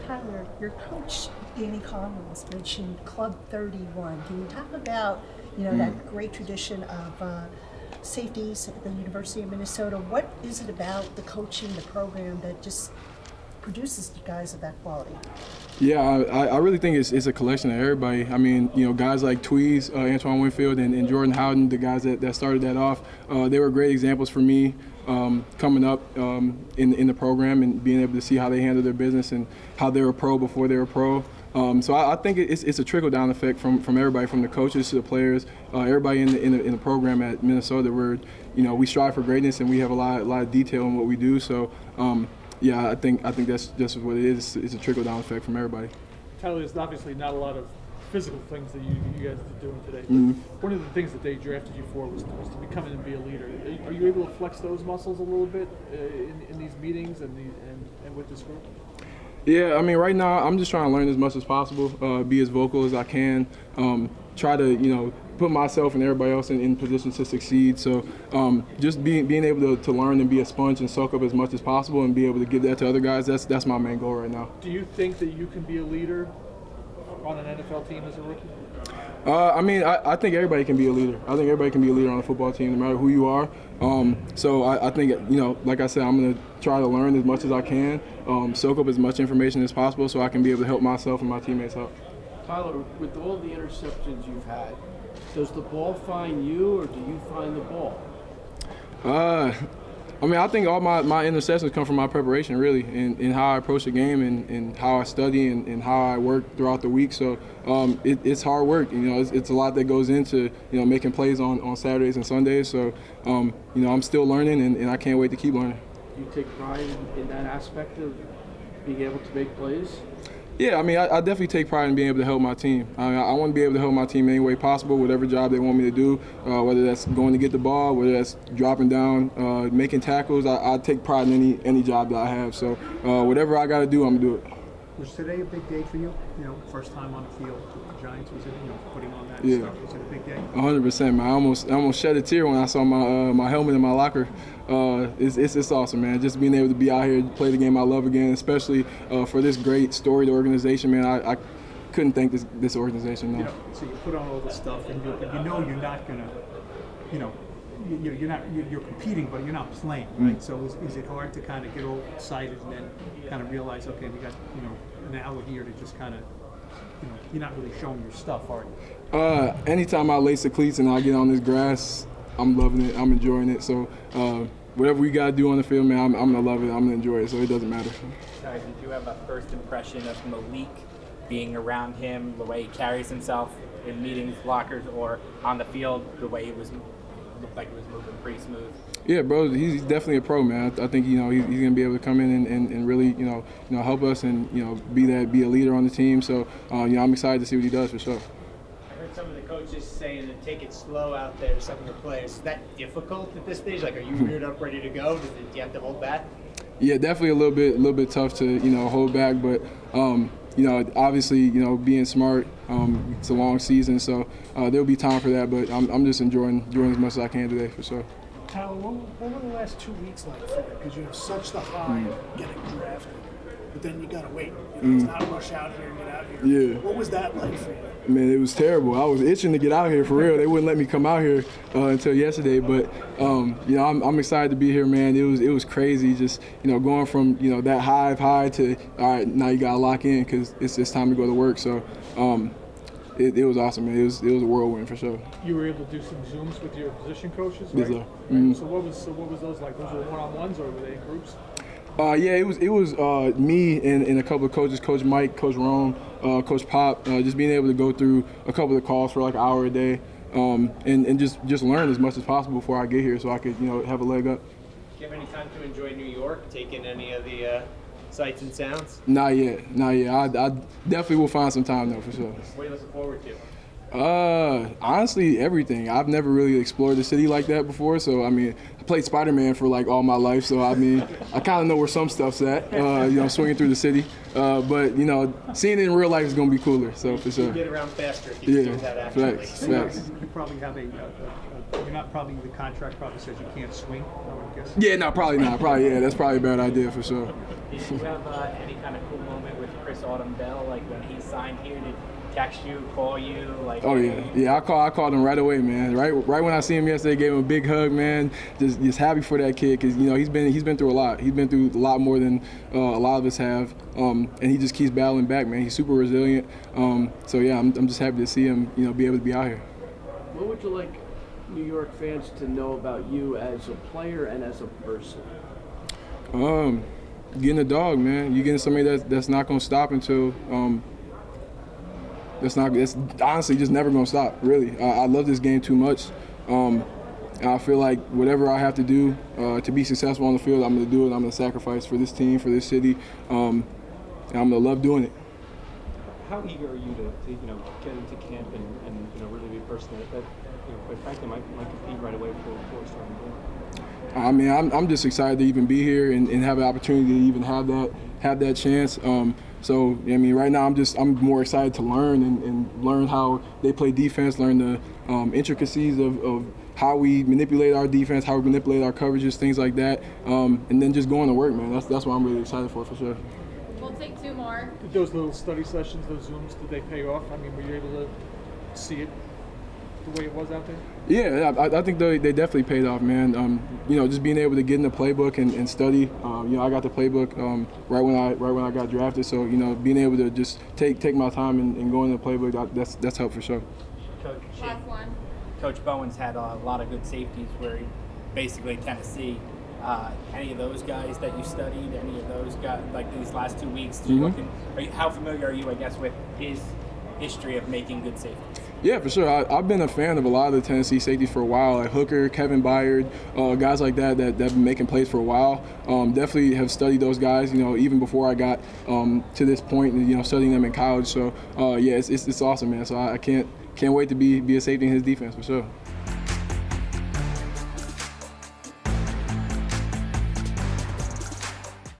Tyler, your coach, Danny Collins, mentioned Club 31. Can you talk about, that great tradition of safeties at the University of Minnesota? What is it about the coaching, the program that just produces guys of that quality? Yeah, I really think it's a collection of everybody. I mean, guys like Tweez, Antoine Winfield, and Jordan Howden, the guys that started that off, they were great examples for me coming up in the program and being able to see how they handled their business and how they were pro before they were pro. So I think it's a trickle-down effect from everybody, from the coaches to the players, everybody in the program at Minnesota, where we strive for greatness and we have a lot of detail in what we do. So. Yeah, I think that's just what it is. It's a trickle-down effect from everybody. Tyler, there's obviously not a lot of physical things that you guys are doing today. Mm-hmm. One of the things that they drafted you for was to become and be a leader. Are you able to flex those muscles a little bit in these meetings and with this group? Yeah, I mean, right now I'm just trying to learn as much as possible, be as vocal as I can, try to put myself and everybody else in position to succeed. So just being able to learn and be a sponge and soak up as much as possible and be able to give that to other guys, that's my main goal right now. Do you think that you can be a leader on an NFL team as a rookie? I think everybody can be a leader. I think everybody can be a leader on a football team, no matter who you are. So I think, like I said, I'm going to try to learn as much as I can, soak up as much information as possible so I can be able to help myself and my teammates out. Tyler, with all the interceptions you've had, does the ball find you or do you find the ball? I think all my interceptions come from my preparation, really, and how I approach the game and how I study and how I work throughout the week. So it's hard work. It's a lot that goes into making plays on Saturdays and Sundays. So I'm still learning and I can't wait to keep learning. Do you take pride in that aspect of being able to make plays? Yeah, I definitely take pride in being able to help my team. I want to be able to help my team any way possible, whatever job they want me to do, whether that's going to get the ball, whether that's dropping down, making tackles. I take pride in any job that I have. So whatever I got to do, I'm going to do it. Was today a big day for you? First time on the field with the Giants, was it, putting on that Yeah. stuff? Was it a big day? 100%, man. I almost shed a tear when I saw my helmet in my locker. It's awesome, man. Just being able to be out here, play the game I love again, especially for this great storied organization, man. I couldn't thank this organization, no. So you put on all this stuff, and you're not gonna, you're competing, but you're not playing, right? So is it hard to kind of get all excited and then kind of realize, okay, we got an hour here to just kind of, you're not really showing your stuff, are you? Anytime I lace the cleats and I get on this grass, I'm loving it. I'm enjoying it. So whatever we got to do on the field, man, I'm going to love it. I'm going to enjoy it. So it doesn't matter. Sorry, did you have a first impression of Malik being around him, the way he carries himself in meetings, lockers, or on the field, the way he looked like he was moving pretty smooth? Yeah, bro, he's definitely a pro, man. I think he's going to be able to come in and really help us and be a leader on the team. So I'm excited to see what he does for sure. I heard some of the coaches saying to take it slow out there. Some of the players, is that difficult at this stage? Like, are you reared up, ready to go? Do you have to hold back? Yeah, definitely a little bit tough to hold back, but obviously being smart. It's a long season, so there'll be time for that. But I'm just enjoying as much as I can today for sure. Tyler, what were the last 2 weeks like for you? Because you have such the high of getting drafted, but then you gotta wait. It's not rush out here and get out here. Yeah. What was that like for you? Man, it was terrible. I was itching to get out here for real. They wouldn't let me come out here until yesterday. But I'm excited to be here, man. It was crazy. Just going from that high to all right, now you gotta lock in because it's time to go to work. So. It was awesome, man. It was a whirlwind for sure. You were able to do some Zooms with your position coaches, Yes, right? sir. Mm-hmm. So what was those like? Those were one-on-ones or were they in groups? Yeah, it was me and a couple of coaches, Coach Mike, Coach Rome, Coach Pop, just being able to go through a couple of calls for like an hour a day, and just learn as much as possible before I get here, so I could have a leg up. Do you have any time to enjoy New York? Take in any of the sights and sounds? Not yet. I definitely will find some time though, for sure. What are you looking forward to? Honestly, everything. I've never really explored the city like that before, so I played Spider-Man for like all my life, so I kind of know where some stuff's at. Swinging through the city, but seeing it in real life is gonna be cooler. So for sure. You get around faster if you do that actually. Facts. You probably have you're not probably, the contract probably says you can't swing, I would guess. Yeah, no, probably not. That's probably a bad idea for sure. Did you have any kind of cool moment with Chris Morris, Autumn Bell, like when he signed here, did text you, call you, like? Oh yeah. I called him right away, man. Right when I see him yesterday, gave him a big hug, man. Just happy for that kid, because he's been through a lot. He's been through a lot more than a lot of us have, and he just keeps battling back, man. He's super resilient. So yeah, I'm just happy to see him, be able to be out here. What would you like New York fans to know about you as a player and as a person? Getting a dog, man. You getting somebody that's not gonna stop until that's honestly just never gonna stop. Really, I love this game too much. And I feel like whatever I have to do to be successful on the field, I'm gonna do it. I'm gonna sacrifice for this team, for this city, and I'm gonna love doing it. How eager are you to get into camp and really be a person that quite frankly might compete right away for a starting game? I mean, I'm just excited to even be here and have an opportunity to even have that chance. So I mean, right now I'm more excited to learn and learn how they play defense, learn the intricacies of how we manipulate our defense, how we manipulate our coverages, things like that, and then just going to work, man. That's what I'm really excited for sure. We'll take 2 more. Did those little study sessions, those Zooms, did they pay off? I mean, were you able to see it the way it was out there? Yeah, I think they definitely paid off, man. Just being able to get in the playbook and study. I got the playbook right when I got drafted. So being able to just take my time and go in the playbook, that's helped for sure. Coach, Last one. Coach Bowen's had a lot of good safeties where basically Tennessee. Any of those guys that you studied? Any of those guys like these last 2 weeks? Did you look how familiar are you, I guess, with his history of making good safeties? Yeah, for sure. I've been a fan of a lot of the Tennessee safeties for a while, like Hooker, Kevin Byard, guys like that have been making plays for a while. Definitely have studied those guys, even before I got to this point, and studying them in college. So yeah, it's awesome, man. So I can't wait to be a safety in his defense for sure.